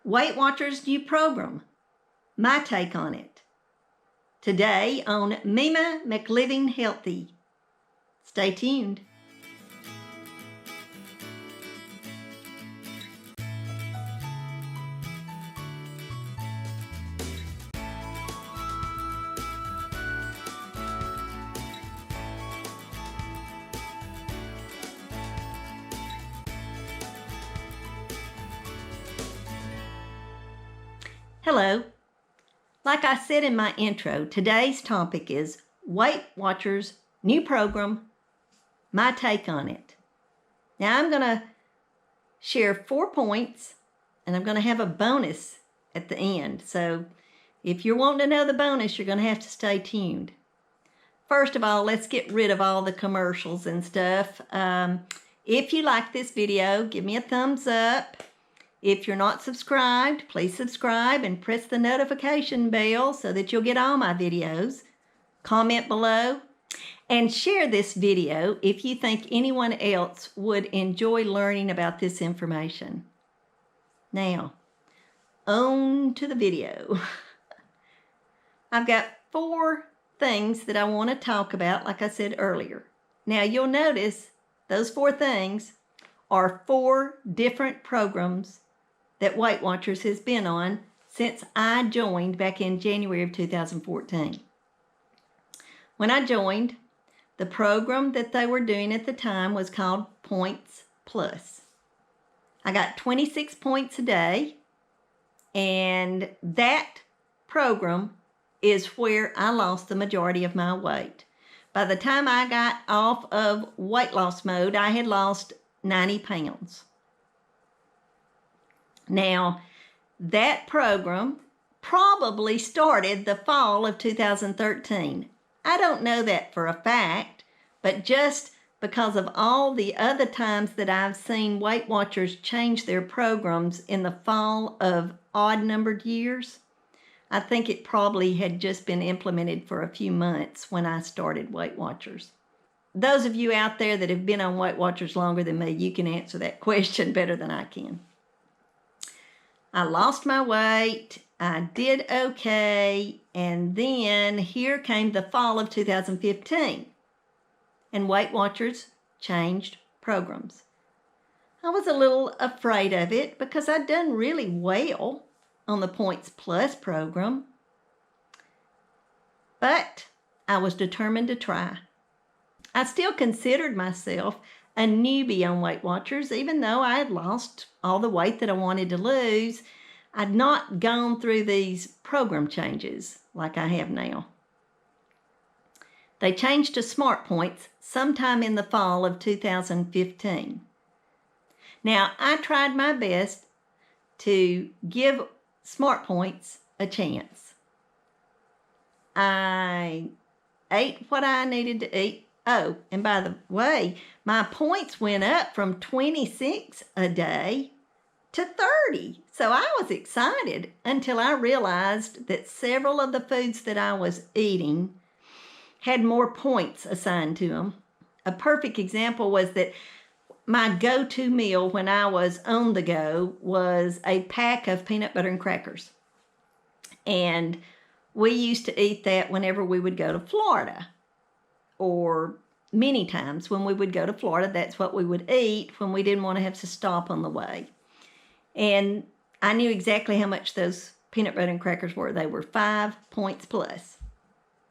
Weight Watchers' new program, my take on it. Today on Meema McLiving Healthy. Stay tuned. Hello. Like I said in my intro, today's topic is Weight Watchers' new program, my take on it. Now I'm going to share 4 points and I'm going to have a bonus at the end. So if you're wanting to know the bonus, you're going to have to stay tuned. First of all, let's get rid of all the commercials and stuff. If you like this video, give me a thumbs up. If you're not subscribed, please subscribe and press the notification bell so that you'll get all my videos. Comment below and share this video if you think anyone else would enjoy learning about this information. Now, on to the video. I've got 4 things that I want to talk about, like I said earlier. Now, you'll notice those 4 things are 4 different programs that Weight Watchers has been on since I joined back in January of 2014. When I joined, the program that they were doing at the time was called Points Plus. I got 26 points a day, and that program is where I lost the majority of my weight. By the time I got off of weight loss mode, I had lost 90 pounds. Now, that program probably started the fall of 2013. I don't know that for a fact, but just because of all the other times that I've seen Weight Watchers change their programs in the fall of odd-numbered years, I think it probably had just been implemented for a few months when I started Weight Watchers. Those of you out there that have been on Weight Watchers longer than me, you can answer that question better than I can. I lost my weight, I did okay, and then here came the fall of 2015, and Weight Watchers changed programs. I was a little afraid of it because I'd done really well on the Points Plus program, but I was determined to try. I still considered myself a newbie on Weight Watchers, even though I had lost all the weight that I wanted to lose. I'd not gone through these program changes like I have now. They changed to Smart Points sometime in the fall of 2015. Now, I tried my best to give Smart Points a chance. I ate what I needed to eat. Oh, and by the way, my points went up from 26 a day to 30. So I was excited until I realized that several of the foods that I was eating had more points assigned to them. A perfect example was that my go-to meal when I was on the go was a pack of peanut butter and crackers. And we used to eat that whenever we would go to Florida, or many times when we would go to Florida, that's what we would eat when we didn't want to have to stop on the way. And I knew exactly how much those peanut butter and crackers were. They were 5 points plus.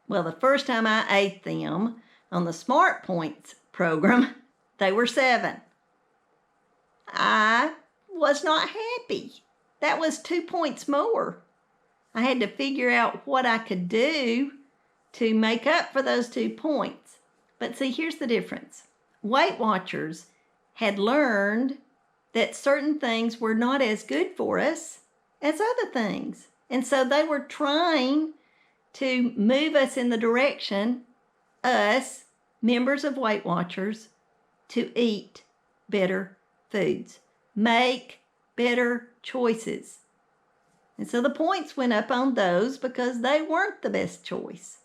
Well, the first time I ate them on the Smart Points program, they were 7. I was not happy. That was 2 points more. I had to figure out what I could do to make up for those 2 points. But see, here's the difference. Weight Watchers had learned that certain things were not as good for us as other things. And so they were trying to move us in the direction, us, members of Weight Watchers, to eat better foods, make better choices. And so the points went up on those because they weren't the best choice.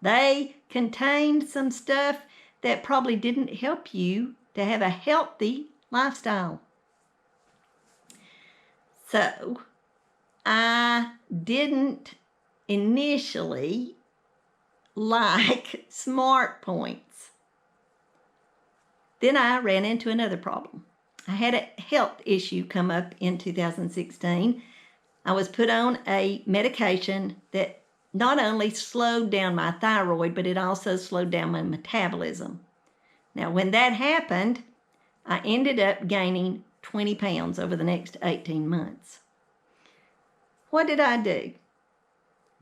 They contained some stuff that probably didn't help you to have a healthy lifestyle. So I didn't initially like smart points. Then I ran into another problem. I had a health issue come up in 2016. I was put on a medication that not only slowed down my thyroid, but it also slowed down my metabolism. Now, when that happened, I ended up gaining 20 pounds over the next 18 months. What did I do?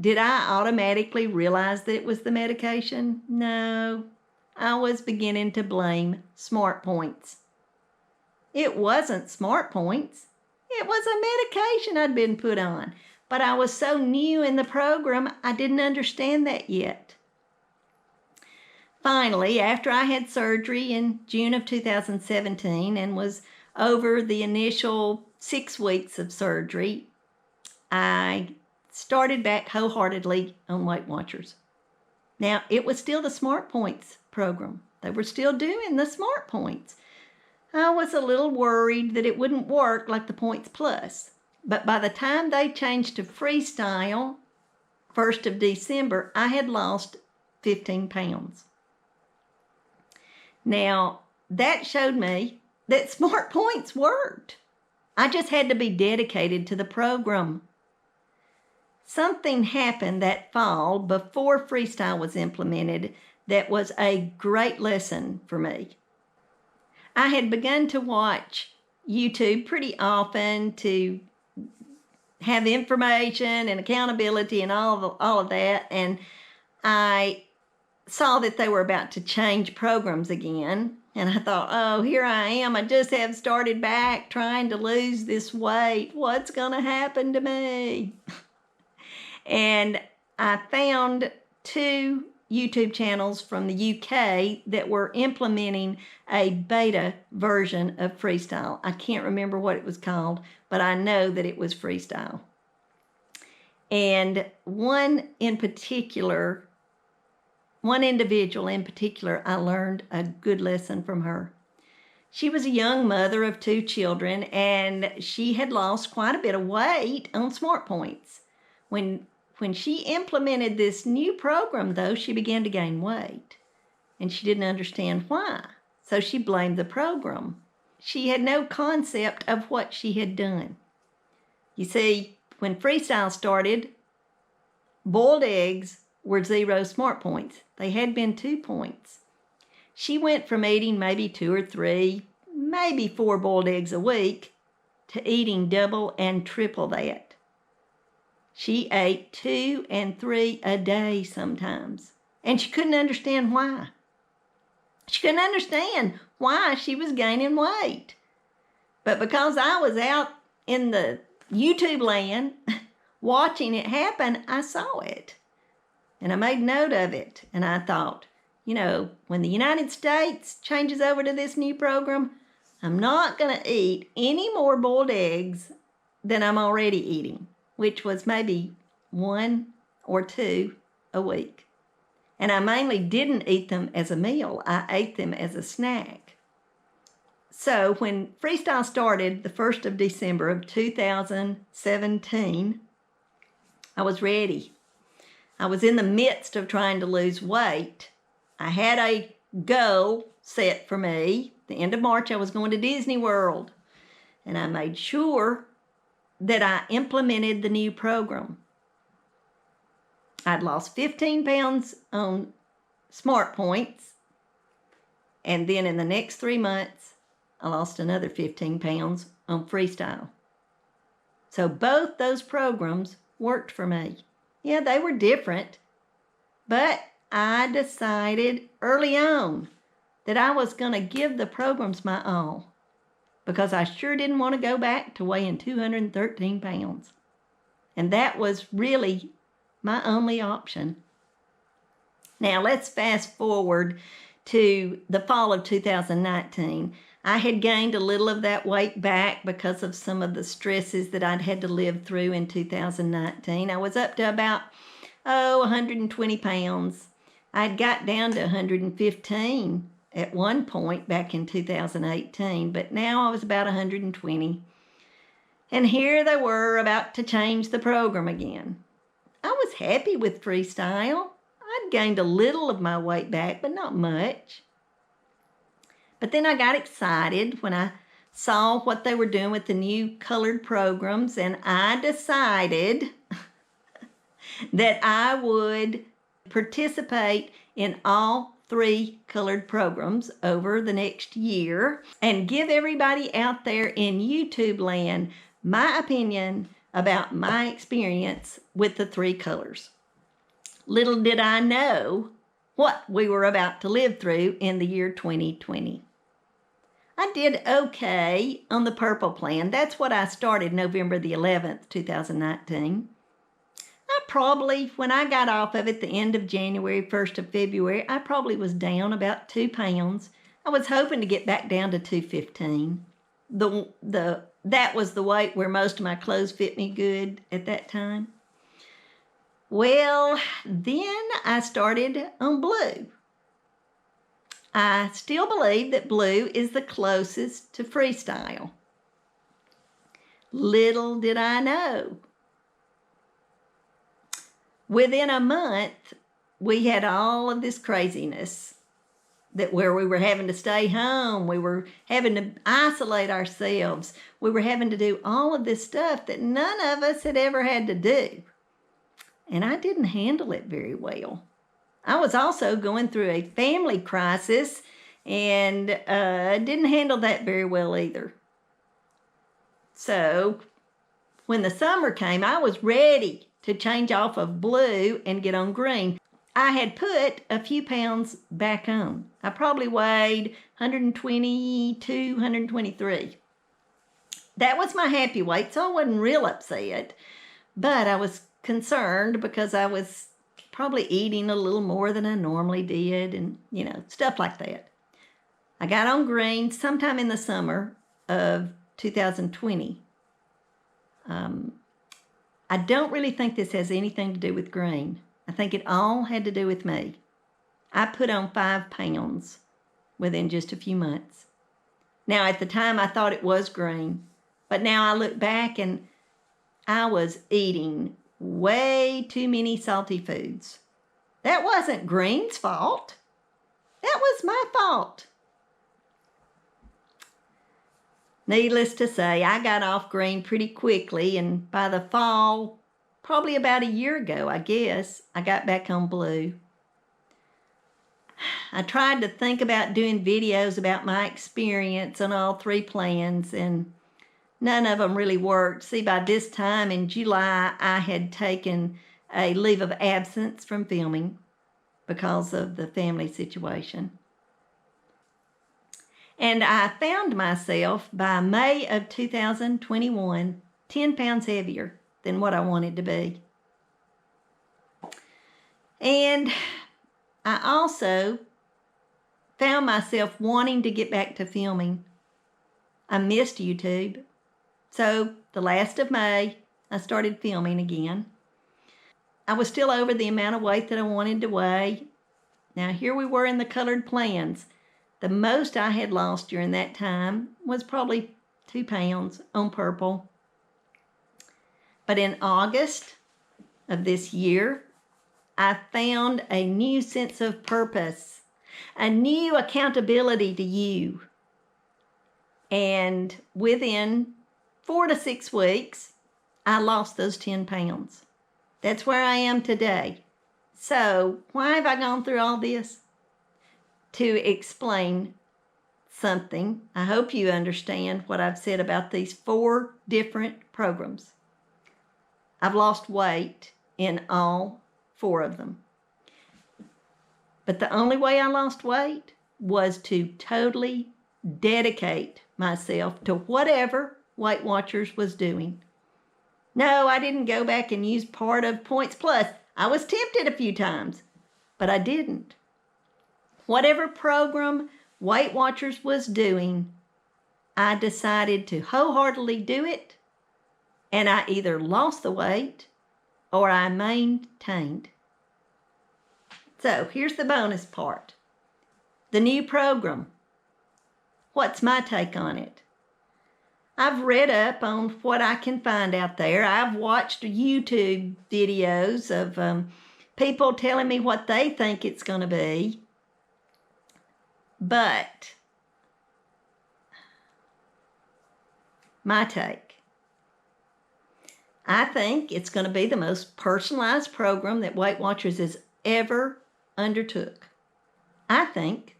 Did I automatically realize that it was the medication? No. I was beginning to blame smart points. It wasn't smart points. It was a medication I'd been put on. But I was so new in the program, I didn't understand that yet. Finally, after I had surgery in June of 2017 and was over the initial 6 weeks of surgery, I started back wholeheartedly on Weight Watchers. Now, it was still the Smart Points program. They were still doing the Smart Points. I was a little worried that it wouldn't work like the Points Plus. But by the time they changed to Freestyle, 1st of December, I had lost 15 pounds. Now, that showed me that Smart Points worked. I just had to be dedicated to the program. Something happened that fall before Freestyle was implemented that was a great lesson for me. I had begun to watch YouTube pretty often to have information and accountability and all of that, and I saw that they were about to change programs again, and I thought, oh, here I am. I just have started back trying to lose this weight. What's going to happen to me? And I found 2 YouTube channels from the UK that were implementing a beta version of Freestyle. I can't remember what it was called, but I know that it was Freestyle. And one individual in particular, I learned a good lesson from her. She was a young mother of 2 children, and she had lost quite a bit of weight on Smart Points. When she implemented this new program, though, she began to gain weight, and she didn't understand why. So she blamed the program. She had no concept of what she had done. You see, when Freestyle started, boiled eggs were 0 Smart Points. They had been 2 points. She went from eating maybe 2 or 3, maybe 4 boiled eggs a week to eating double and triple that. She ate 2 and 3 a day sometimes, and she couldn't understand why. She couldn't understand why she was gaining weight. But because I was out in the YouTube land watching it happen, I saw it. And I made note of it. And I thought, when the United States changes over to this new program, I'm not going to eat any more boiled eggs than I'm already eating, which was maybe 1 or 2 a week. And I mainly didn't eat them as a meal. I ate them as a snack. So when Freestyle started the 1st of December of 2017, I was ready. I was in the midst of trying to lose weight. I had a goal set for me. The end of March, I was going to Disney World. And I made sure that I implemented the new program. I'd lost 15 pounds on Smart Points, and then in the next 3 months, I lost another 15 pounds on Freestyle. So both those programs worked for me. Yeah, they were different, but I decided early on that I was going to give the programs my all, because I sure didn't want to go back to weighing 213 pounds. And that was really my only option. Now let's fast forward to the fall of 2019. I had gained a little of that weight back because of some of the stresses that I'd had to live through in 2019. I was up to about, 120 pounds. I'd got down to 115 at one point back in 2018, but now I was about 120. And here they were about to change the program again. I was happy with freestyle. I'd gained a little of my weight back, but not much. But then I got excited when I saw what they were doing with the new colored programs, and I decided that I would participate in all 3 colored programs over the next year and give everybody out there in YouTube land my opinion about my experience with the 3 colors. Little did I know what we were about to live through in the year 2020. I did okay on the purple plan. That's what I started November the 11th, 2019. I probably, when I got off of it the end of January, 1st of February, I probably was down about 2 pounds. I was hoping to get back down to 215. That was the weight where most of my clothes fit me good at that time. Well, then I started on blue. I still believe that blue is the closest to freestyle. Little did I know. Within a month, we had all of this craziness where we were having to stay home, we were having to isolate ourselves, we were having to do all of this stuff that none of us had ever had to do. And I didn't handle it very well. I was also going through a family crisis and didn't handle that very well either. So when the summer came, I was ready to change off of blue and get on green. I had put a few pounds back on. I probably weighed 122, 123. That was my happy weight, so I wasn't real upset. But I was concerned because I was probably eating a little more than I normally did and, stuff like that. I got on green sometime in the summer of 2020. I don't really think this has anything to do with green. I think it all had to do with me. I put on 5 pounds within just a few months. Now, at the time, I thought it was green, but now I look back and I was eating way too many salty foods. That wasn't green's fault. That was my fault. Needless to say, I got off green pretty quickly, and by the fall, probably about a year ago, I guess, I got back on blue. I tried to think about doing videos about my experience on all 3 plans, and none of them really worked. See, by this time in July, I had taken a leave of absence from filming because of the family situation. And I found myself by May of 2021 10 pounds heavier than what I wanted to be. And I also found myself wanting to get back to filming. I missed YouTube. So the last of May, I started filming again. I was still over the amount of weight that I wanted to weigh. Now here we were in the colored plans. The most I had lost during that time was probably 2 pounds on purple. But in August of this year, I found a new sense of purpose, a new accountability to you. And within 4 to 6 weeks, I lost those 10 pounds. That's where I am today. So why have I gone through all this? To explain something. I hope you understand what I've said about these 4 different programs. I've lost weight in all 4 of them. But the only way I lost weight was to totally dedicate myself to whatever Weight Watchers was doing. No, I didn't go back and use part of Points Plus. I was tempted a few times, but I didn't. Whatever program Weight Watchers was doing, I decided to wholeheartedly do it, and I either lost the weight or I maintained. So here's the bonus part. The new program. What's my take on it? I've read up on what I can find out there. I've watched YouTube videos of people telling me what they think it's going to be. But my take, I think it's going to be the most personalized program that Weight Watchers has ever undertook. I think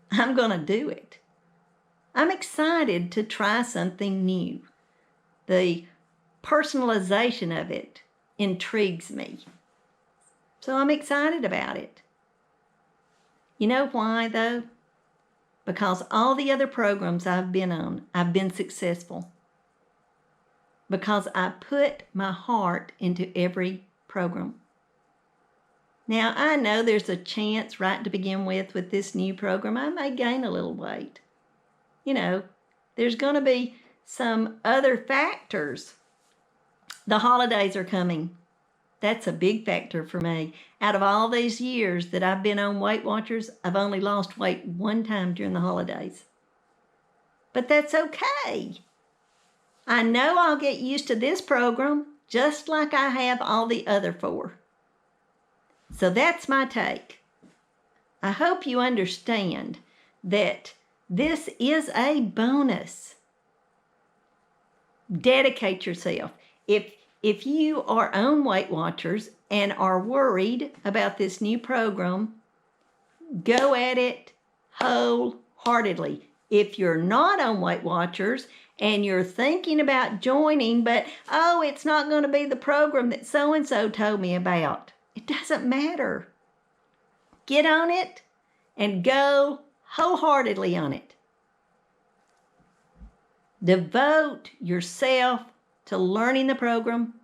I'm going to do it. I'm excited to try something new. The personalization of it intrigues me. So I'm excited about it. You know why, though? Because all the other programs I've been on, I've been successful. Because I put my heart into every program. Now, I know there's a chance right to begin with this new program, I may gain a little weight. You know, there's going to be some other factors. The holidays are coming. That's a big factor for me. Out of all these years that I've been on Weight Watchers, I've only lost weight one time during the holidays. But that's okay. I know I'll get used to this program just like I have all the other 4. So that's my take. I hope you understand that this is a bonus. Dedicate yourself. If you are on Weight Watchers and are worried about this new program, go at it wholeheartedly. If you're not on Weight Watchers and you're thinking about joining, but, oh, it's not going to be the program that so-and-so told me about, it doesn't matter. Get on it and go wholeheartedly on it. Devote yourself to learning the program,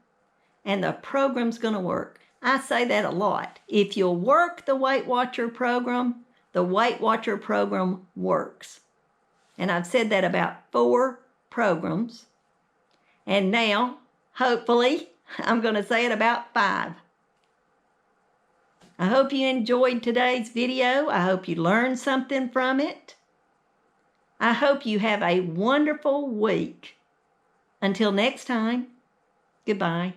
and the program's going to work. I say that a lot. If you'll work the Weight Watcher program, the Weight Watcher program works. And I've said that about 4 programs. And now, hopefully, I'm going to say it about 5. I hope you enjoyed today's video. I hope you learned something from it. I hope you have a wonderful week. Until next time, goodbye.